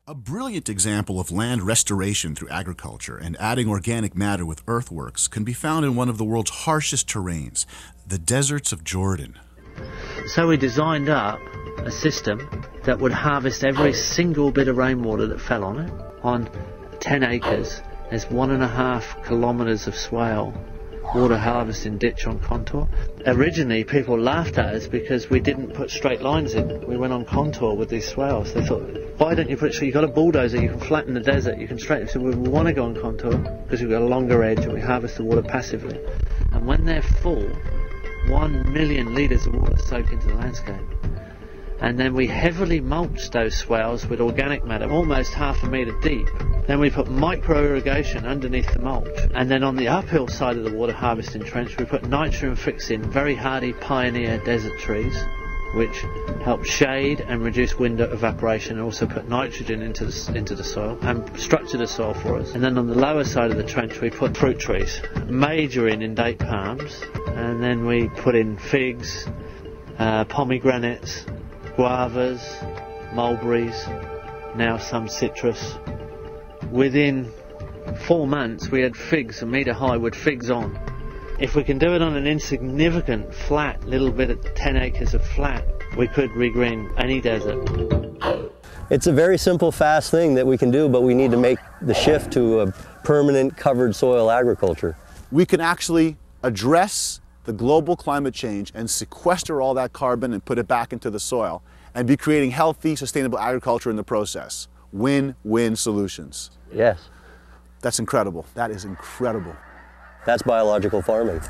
A brilliant example of land restoration through agriculture and adding organic matter with earthworks can be found in one of the world's harshest terrains, the deserts of Jordan. So we designed up a system that would harvest every single bit of rainwater that fell on it. On 10 acres, there's 1.5 kilometres of swale water harvesting ditch on contour. Originally people laughed at us because we didn't put straight lines in. We went on contour with these swales. They thought, why don't you put straight? You've got a bulldozer, you can flatten the desert, you can straighten. So we want to go on contour because we've got a longer edge and we harvest the water passively. And when they're full, 1 million litres of water soak into the landscape. And then we heavily mulch those swales with organic matter, almost 1/2 metre deep. Then we put micro-irrigation underneath the mulch. And then on the uphill side of the water harvesting trench, we put nitrogen fixing very hardy pioneer desert trees, which help shade and reduce wind evaporation, and also put nitrogen into the soil and structure the soil for us. And then on the lower side of the trench, we put fruit trees, majoring in date palms, and then we put in figs, pomegranates, guavas, mulberries, now some citrus. Within 4 months we had figs 1 metre high with figs on. If we can do it on an insignificant flat little bit of 10 acres of flat, we could regreen any desert. It's a very simple, fast thing that we can do, but we need to make the shift to a permanent covered soil agriculture. We can actually address the global climate change and sequester all that carbon and put it back into the soil and be creating healthy, sustainable agriculture in the process. Win-win solutions. Yes. That's incredible. That is incredible. That's biological farming.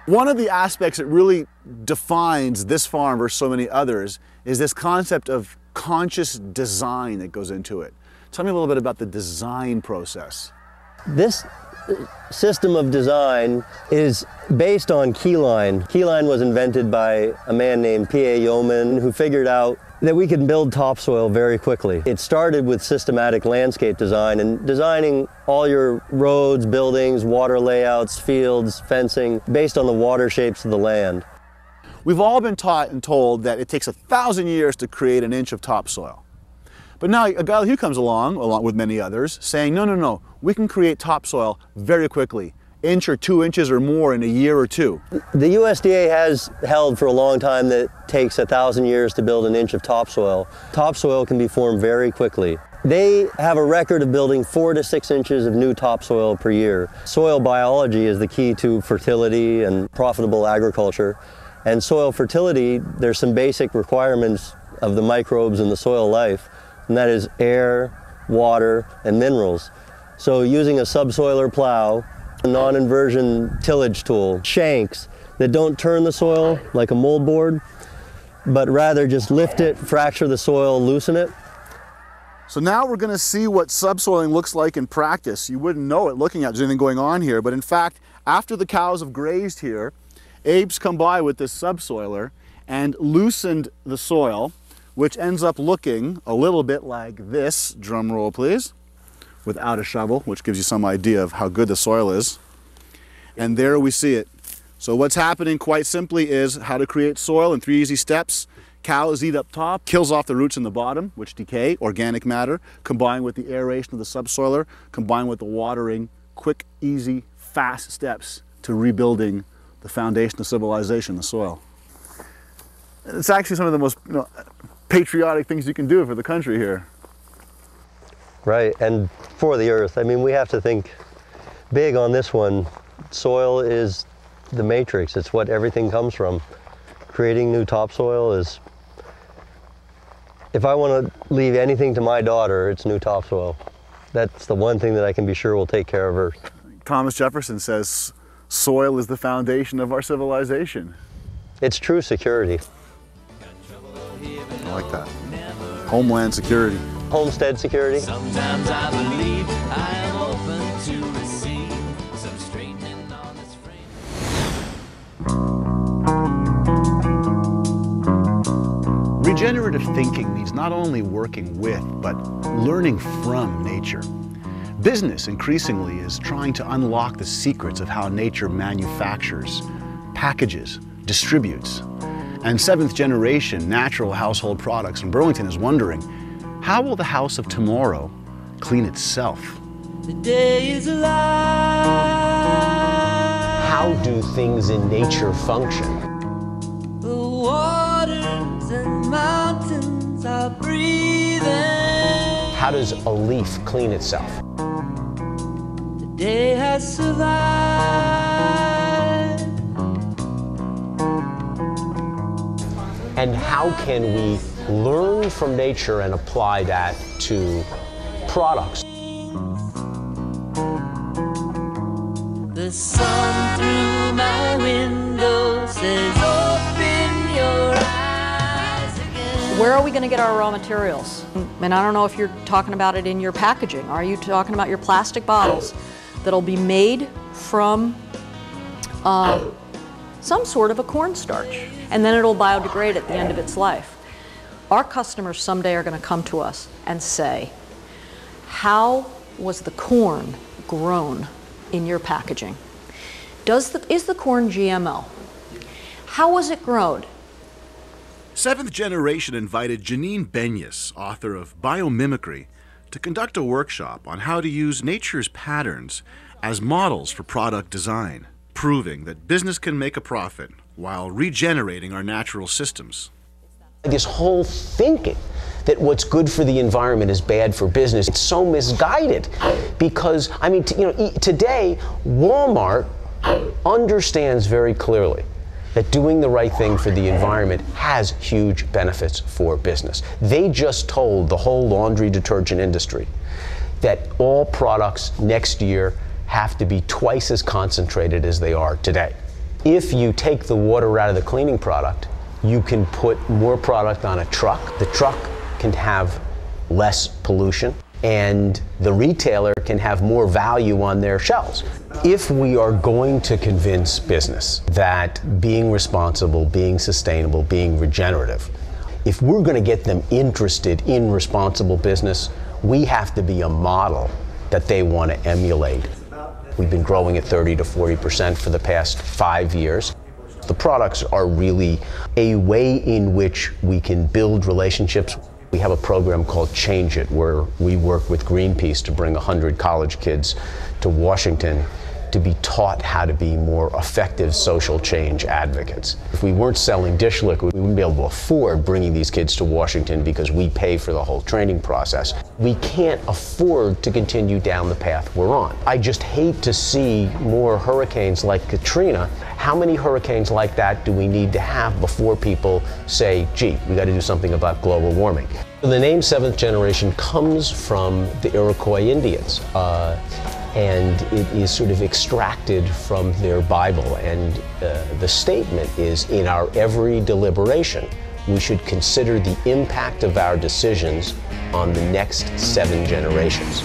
One of the aspects that really defines this farm versus so many others is this concept of conscious design that goes into it. Tell me a little bit about the design process. This system of design is based on keyline. Keyline was invented by a man named P.A. Yeoman, who figured out that we can build topsoil very quickly. It started with systematic landscape design and designing all your roads, buildings, water layouts, fields, fencing, based on the water shapes of the land. We've all been taught and told that it takes 1,000 years to create an inch of topsoil. But now a guy like you comes along with many others, saying, no, we can create topsoil very quickly, 1 inch or 2 inches or more in a year or two. The USDA has held for a long time that it takes 1,000 years to build an inch of topsoil. Topsoil can be formed very quickly. They have a record of building 4 to 6 inches of new topsoil per year. Soil biology is the key to fertility and profitable agriculture. And soil fertility, there's some basic requirements of the microbes in the soil life, and that is air, water, and minerals. So using a subsoiler plow, a non-inversion tillage tool, shanks that don't turn the soil like a mold board, but rather just lift it, fracture the soil, loosen it. So now we're going to see what subsoiling looks like in practice. You wouldn't know it looking at there's anything going on here, but in fact, after the cows have grazed here, Abe's come by with this subsoiler and loosened the soil, which ends up looking a little bit like this, drum roll please, without a shovel, which gives you some idea of how good the soil is. And there we see it. So what's happening quite simply is how to create soil in 3 easy steps. Cows eat up top, kills off the roots in the bottom, which decay, organic matter, combined with the aeration of the subsoiler, combined with the watering, quick, easy, fast steps to rebuilding the foundation of civilization, the soil. It's actually some of the most patriotic things you can do for the country here. Right, and for the earth. I mean, we have to think big on this one. Soil is the matrix. It's what everything comes from. Creating new topsoil is, if I want to leave anything to my daughter, it's new topsoil. That's the one thing that I can be sure will take care of her. Thomas Jefferson says, soil is the foundation of our civilization. It's true security. I like that. Homeland security. Homestead security. Sometimes I believe I am open to receive some straightening on this frame. Regenerative thinking means not only working with, but learning from nature. Business increasingly is trying to unlock the secrets of how nature manufactures, packages, distributes. And seventh generation natural household products in Burlington is wondering, How will the house of tomorrow clean itself? The day is alive. How do things in nature function? The waters and mountains are breathing. How does a leaf clean itself? The day has survived. And how can we learn from nature and apply that to products? The sun through my window says, open your eyes again. Where are we going to get our raw materials? And I don't know if you're talking about it in your packaging. Are you talking about your plastic bottles that'll be made from some sort of a cornstarch, and then it'll biodegrade at the end of its life? Our customers someday are going to come to us and say, how was the corn grown in your packaging? Is the corn GMO? How was it grown? Seventh Generation invited Janine Benyus, author of Biomimicry, to conduct a workshop on how to use nature's patterns as models for product design, proving that business can make a profit while regenerating our natural systems. This whole thinking that what's good for the environment is bad for business, it's so misguided. Because, I mean, today, Walmart understands very clearly that doing the right thing for the environment has huge benefits for business. They just told the whole laundry detergent industry that all products next year have to be twice as concentrated as they are today. If you take the water out of the cleaning product, you can put more product on a truck. The truck can have less pollution, and the retailer can have more value on their shelves. If we are going to convince business that being responsible, being sustainable, being regenerative, if we're going to get them interested in responsible business, we have to be a model that they want to emulate. We've been growing at 30 to 40% for the past 5 years. The products are really a way in which we can build relationships. We have a program called Change It, where we work with Greenpeace to bring 100 college kids to Washington to be taught how to be more effective social change advocates. If we weren't selling dish liquid, we wouldn't be able to afford bringing these kids to Washington because we pay for the whole training process. We can't afford to continue down the path we're on. I just hate to see more hurricanes like Katrina. How many hurricanes like that do we need to have before people say, gee, we got to do something about global warming? The name Seventh Generation comes from the Iroquois Indians. And it is sort of extracted from their Bible. And the statement is, in our every deliberation, we should consider the impact of our decisions on the next 7 generations.